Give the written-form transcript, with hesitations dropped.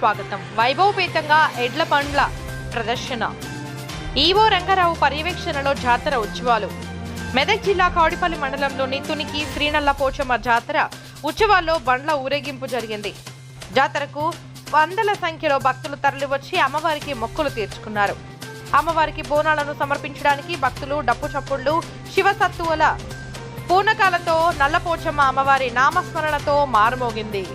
స్వాగతం. వైభవపేతంగా ఎడ్ల బండ్ల ప్రదర్శన. ఈవో రంగారావు పర్యవేక్షణలో జాతర ఉత్సవాలు. మెదక్ జిల్లా కౌడిపల్లి మండలంలోని తునికి శ్రీనల్ల పోచమ్మ జాతర ఉత్సవాల్లో బండ్ల ఊరేగింపు జరిగింది. జాతరకు వందల సంఖ్యలో భక్తులు తరలివచ్చి అమ్మవారికి మొక్కులు తీర్చుకున్నారు. అమ్మవారికి బోనాలను సమర్పించడానికి భక్తులు డప్పు చప్పుళ్లు, శివసత్తువుల పూనకాలతో నల్లపోచమ్మ అమ్మవారి నామస్మరణతో మారుమోగింది.